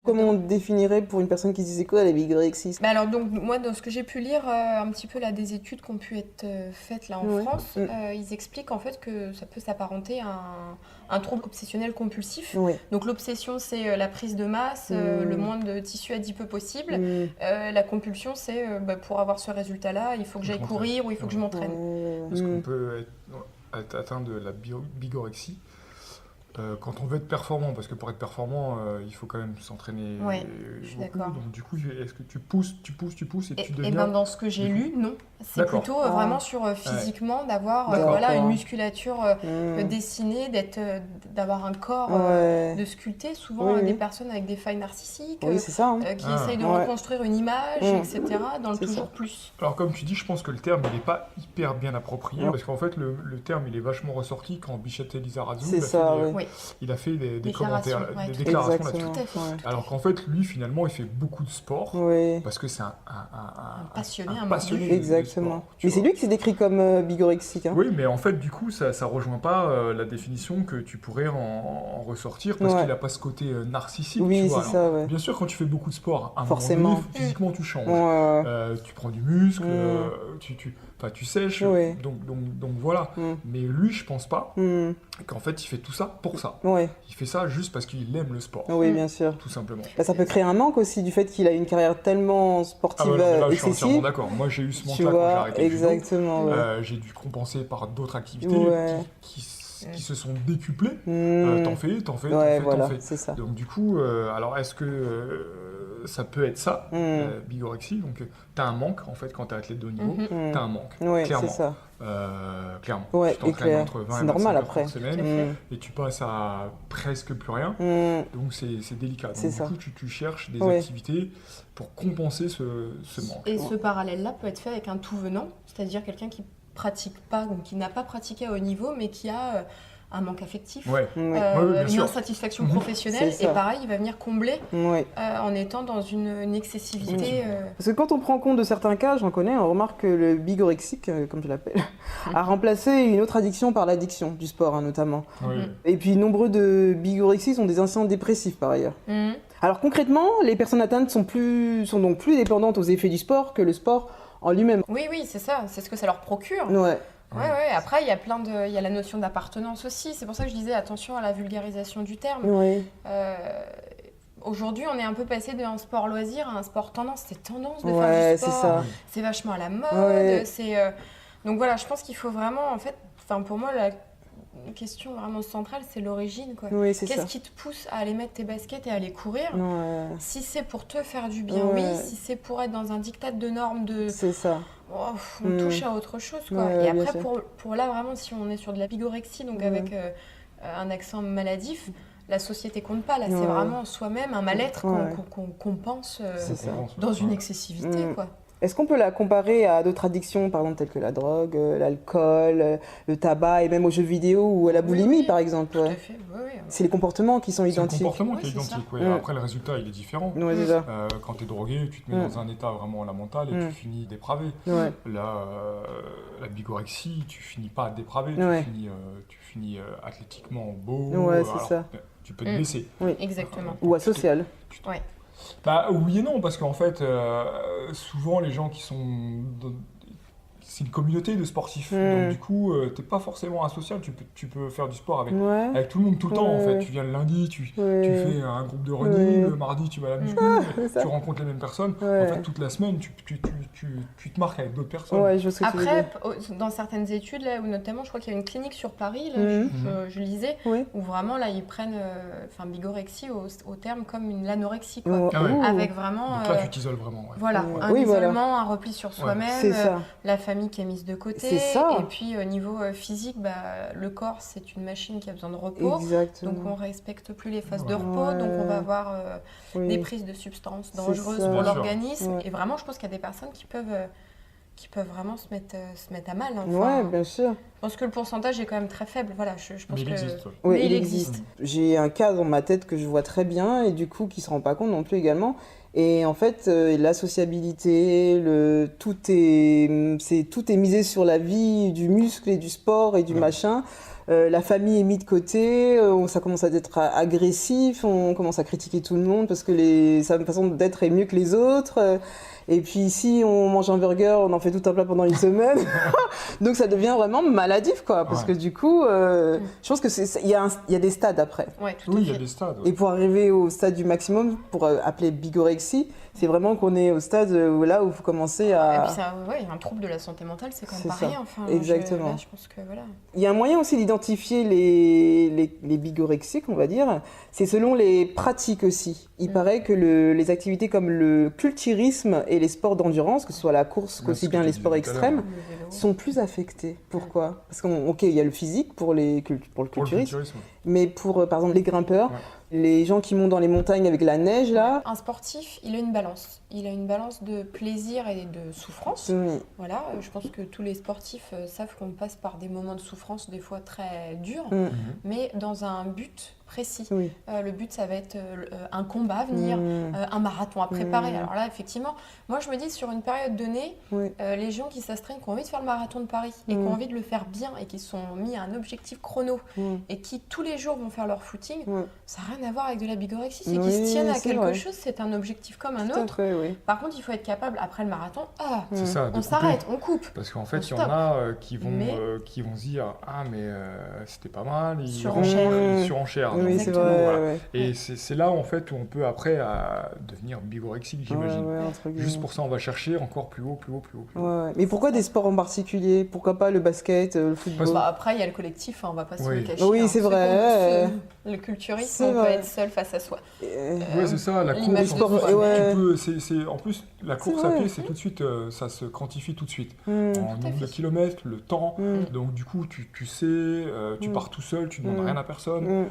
Comment on définirait pour une personne qui se disait quoi la bigorexie? Bah alors donc moi dans ce que j'ai pu lire un petit peu là des études qui ont pu être faites là en Ouais. France, ils expliquent en fait que ça peut s'apparenter à un trouble obsessionnel compulsif. Oui. Donc l'obsession c'est la prise de masse, le moins de tissu adipeux possible. La compulsion c'est pour avoir ce résultat là il faut que j'aille courir ou il faut que je m'entraîne. Est-ce qu'on peut être atteint de la bigorexie quand on veut être performant, parce que pour être performant, il faut quand même s'entraîner je suis beaucoup. d'accord. Donc du coup, est-ce que tu pousses et tu Et deviens... ben dans ce que j'ai lu, non. C'est D'accord. plutôt vraiment sur physiquement d'avoir D'accord. une musculature dessinée, d'avoir un corps de sculpter. Souvent des personnes avec des failles narcissiques Oui, c'est ça. qui essayent de reconstruire une image, etc. dans le C'est toujours ça. plus. Alors comme tu dis, je pense que le terme, il n'est pas hyper bien approprié, parce qu'en fait, le terme, il est vachement ressorti quand Bichette Elizarazu C'est ça, il a fait des Déclarations, commentaires, des tout déclarations Exactement. là-dessus. Tout à fait. Ouais. Alors qu'en fait, lui, finalement, il fait beaucoup de sport, Oui. parce que c'est un passionné, un passionné mordu. de Exactement. sport, tu Mais c'est vois. lui qui s'est décrit comme bigorexique. Hein. Oui, mais en fait, du coup, ça rejoint pas la définition que tu pourrais en ressortir, parce qu'il n'a pas ce côté narcissique, tu Oui, vois. c'est Alors, ça, ouais. bien sûr, quand tu fais beaucoup de sport, à un Forcément. moment donné, physiquement, tu changes. Tu prends du muscle, tu sèches, Ouais. donc voilà. Mais lui, je pense pas qu'en fait, il fait tout ça pour ça. Ouais. Il fait ça juste parce qu'il aime le sport, Oui, bien sûr. tout simplement. Bah, ça peut créer un manque aussi du fait qu'il a une carrière tellement sportive Ah bah non, mais là, je suis entièrement excessive. d'accord. Moi, j'ai eu ce Tu manque-là quand j'ai vois, arrêté le judo. exactement. Ouais. J'ai dû compenser par d'autres activités Ouais. qui se sont décuplées. T'en fais, Ouais, voilà, t'en fais. c'est ça. Donc du coup, alors est-ce que ça peut être ça, bigorexie? Donc t'as un manque en fait quand t'es athlète de haut niveau, t'as un manque, Ouais, clairement. c'est ça. Clairement. Ouais, Tu t'entraînes clair. entre 20 C'est et 25 normal heures après. par semaine et tu passes à presque plus rien. Donc c'est délicat. Donc C'est du ça. coup, tu cherches des Ouais. activités pour compenser ce manque. Et ce parallèle-là peut être fait avec un tout venant, c'est-à-dire quelqu'un qui pratique pas, donc qui n'a pas pratiqué à haut niveau, mais qui a un manque affectif, Ouais. Ouais. bien une sûr. insatisfaction professionnelle, C'est et ça. pareil, il va venir combler Ouais. en étant dans une excessivité. Parce que quand on prend compte de certains cas, j'en connais, on remarque que le bigorexique, comme je l'appelle, a remplacé une autre addiction par l'addiction du sport, hein, notamment. Oui. Et puis nombreux de bigorexiques ont des incidents dépressifs par ailleurs. Alors concrètement, les personnes atteintes sont donc plus dépendantes aux effets du sport que le sport en lui-même. Oui, c'est ça, c'est ce que ça leur procure. Ouais. Ouais. Après, il y a la notion d'appartenance aussi. C'est pour ça que je disais attention à la vulgarisation du terme. Ouais. Aujourd'hui, on est un peu passé d'un sport loisir à un sport tendance. C'est tendance de Ouais, faire du c'est sport. ça. C'est vachement à la mode. Ouais. Donc voilà, je pense qu'il faut vraiment, en fait, pour moi, la question vraiment centrale, c'est l'origine, quoi. Oui, c'est ça. Qu'est-ce qui te pousse à aller mettre tes baskets et à aller courir? Ouais. Si c'est pour te faire du bien, Ouais. oui. Si c'est pour être dans un diktat de normes, C'est ça. on touche à autre chose, quoi. Ouais, Et bien après, sûr. pour là, vraiment, si on est sur de la bigorexie, donc avec un accent maladif, la société compte pas. Là, c'est vraiment soi-même un mal-être qu'on compense C'est ça. dans une excessivité, quoi. Est-ce qu'on peut la comparer à d'autres addictions, par exemple, telles que la drogue, l'alcool, le tabac et même aux jeux vidéo ou à la boulimie, par exemple? Tout Ouais. à fait, oui. C'est les comportements qui sont C'est le identiques. comportement qui est Oui, c'est identique. ça. Ouais. Après, le résultat, il est différent. Ouais, c'est ça. Quand tu es drogué, tu te mets dans un état vraiment lamentable et tu finis dépravé. Ouais. Là, la bigorexie, tu finis pas dépravé, Ouais. tu finis athlétiquement beau. Ouais, c'est alors, ça. Tu peux te blesser. Exactement. Ou asocial. Ouais. Bah, oui et non, parce qu'en fait, souvent les gens qui sont... C'est une communauté de sportifs, donc du coup, t'es pas forcément asocial, tu peux faire du sport avec tout le monde tout le temps, en fait. Tu viens le lundi, tu fais un groupe de running, le mardi tu vas à la muscu, tu rencontres les mêmes personnes, en fait toute la semaine tu te marques avec d'autres personnes. Ouais, je vois ce que tu veux Après, dire. dans certaines études, là, où notamment, je crois qu'il y a une clinique sur Paris, là, je lisais, Oui. où vraiment, là, ils prennent bigorexie au terme comme l'anorexie, quoi. Oh. Ah ouais. Ouh. Avec vraiment... Donc là tu t'isoles vraiment. Ouais. Voilà, Ouais. un Oui, voilà. isolement, un repli sur soi-même, C'est ça. la famille qui est mise de côté. C'est ça. Et puis, au niveau physique, le corps, c'est une machine qui a besoin de repos. Exactement. Donc, on respecte plus les phases de Ouais. repos. Donc, on va avoir Oui. des prises de substances C'est dangereuses ça. pour Bien sûr. l'organisme. Ouais. Et vraiment, je pense qu'il y a des personnes qui peuvent vraiment se mettre à mal. Hein. Ouais, bien sûr. Je pense que le pourcentage est quand même très faible. Voilà, je pense Mais il que... existe. Ouais. Oui, Mais il il existe. J'ai un cas dans ma tête que je vois très bien et du coup qui se rend pas compte non plus également. Et en fait, la sociabilité, tout est misé sur la vie du muscle et du sport et du machin. La famille est mise de côté, ça commence à être agressif, on commence à critiquer tout le monde parce que sa façon d'être est mieux que les autres. Et puis si on mange un burger, on en fait tout un plat pendant une semaine. Donc ça devient vraiment maladif, quoi. Parce que du coup, je pense qu'il y a des stades après. Ouais, oui, il y a des stades. Et pour arriver au stade du maximum, pour appeler bigorexie, c'est vraiment qu'on est au stade là où vous commencez à... Et puis un trouble de la santé mentale, c'est quand même pas rien. Enfin, exactement. Je pense que, voilà. Il y a un moyen aussi d'identifier les bigorexiques, on va dire. C'est selon les pratiques aussi. Il paraît que les activités comme le culturisme et les sports d'endurance, que ce soit la course, qu'aussi bien les sports extrêmes, sont plus affectés. Pourquoi? Parce qu'il y a le physique pour le culturisme, mais pour, par exemple, les grimpeurs, les gens qui montent dans les montagnes avec la neige, là... Un sportif, il a une balance. Il a une balance de plaisir et de souffrance. Voilà, je pense que tous les sportifs savent qu'on passe par des moments de souffrance, des fois très durs, mais dans un but précis. Le but, ça va être un combat à venir, un marathon à préparer. Alors là, effectivement, moi, je me dis, sur une période donnée, les gens qui s'astreignent, qui ont envie de faire le marathon de Paris et qui ont envie de le faire bien et qui sont mis à un objectif chrono et qui, tous les jours, vont faire leur footing, ça n'a rien à voir avec de la bigorexie. C'est qu'ils se tiennent à quelque chose, c'est un objectif comme un autre. Par contre, il faut être capable, après le marathon, on s'arrête, on coupe. Parce qu'en fait, il y en a qui vont se dire « Ah, mais c'était pas mal. » Ils surenchèrent. Oui, c'est vrai. Voilà. Et c'est là, en fait, où on peut après devenir bigorexique, j'imagine. Juste pour ça, on va chercher encore plus haut, plus haut, plus haut. Plus haut. Mais pourquoi des sports en particulier? Pourquoi pas le basket, le football? Après, il y a le collectif, on va pas se le cacher. Oui, c'est vrai. Le culturisme, on peut être seul face à soi. Oui, c'est ça, la course. En plus, la course à pied, c'est tout de suite, ça se quantifie tout de suite. En nombre de kilomètres, le temps. Donc, du coup, tu sais, tu pars tout seul, tu ne demandes rien à personne.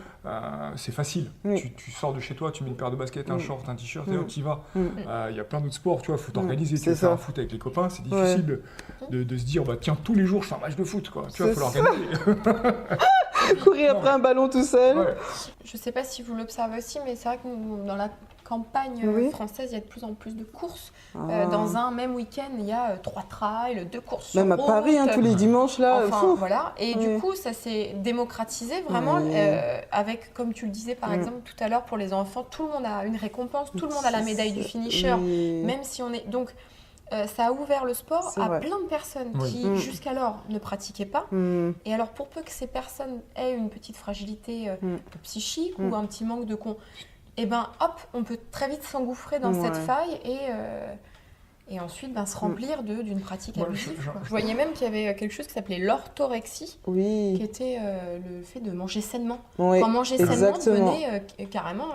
C'est facile. Tu sors de chez toi, tu mets une paire de baskets, un short, un t-shirt et hop, tu y vas. Il y a plein d'autres sports, tu vois, il faut t'organiser. Tu veux faire un foot avec les copains, c'est difficile de se dire, bah tiens, tous les jours, je fais un match de foot, quoi. Tu vois, il faut l'organiser. Courir après un ballon tout seul. Je sais pas si vous l'observez aussi, mais c'est vrai que nous, dans la campagne française, il y a de plus en plus de courses. Dans un même week-end, il y a 3 trails, 2 courses sur route. Même à Paris, tous les dimanches, là. Enfin, voilà. Et du coup, ça s'est démocratisé vraiment avec, comme tu le disais, par exemple, tout à l'heure, pour les enfants, tout le monde a une récompense, tout le monde a la médaille du finisher, même si on est... Donc, ça a ouvert le sport à plein de personnes qui, jusqu'alors, ne pratiquaient pas. Et alors, pour peu que ces personnes aient une petite fragilité psychique ou un petit manque de... Eh ben, hop, on peut très vite s'engouffrer dans cette faille et ensuite se remplir d'une pratique abusive. Je voyais même qu'il y avait quelque chose qui s'appelait l'orthorexie, qui était le fait de manger sainement. Quand manger sainement devenait carrément...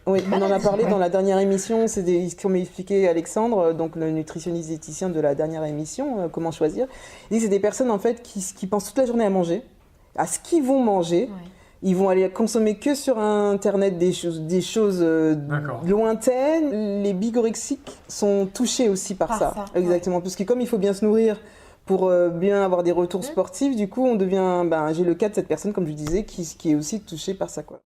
on en a parlé dans la dernière émission, c'est ce qu'on m'a expliqué Alexandre, donc le nutritionniste diététicien de la dernière émission, Comment choisir. Il dit que c'est des personnes en fait qui pensent toute la journée à manger, à ce qu'ils vont manger. Ils vont aller consommer que sur Internet des choses lointaines. Les bigorexiques sont touchés aussi par ça. Exactement, parce que comme il faut bien se nourrir pour bien avoir des retours sportifs, du coup, on devient... j'ai le cas de cette personne, comme je disais, qui est aussi touchée par ça, quoi.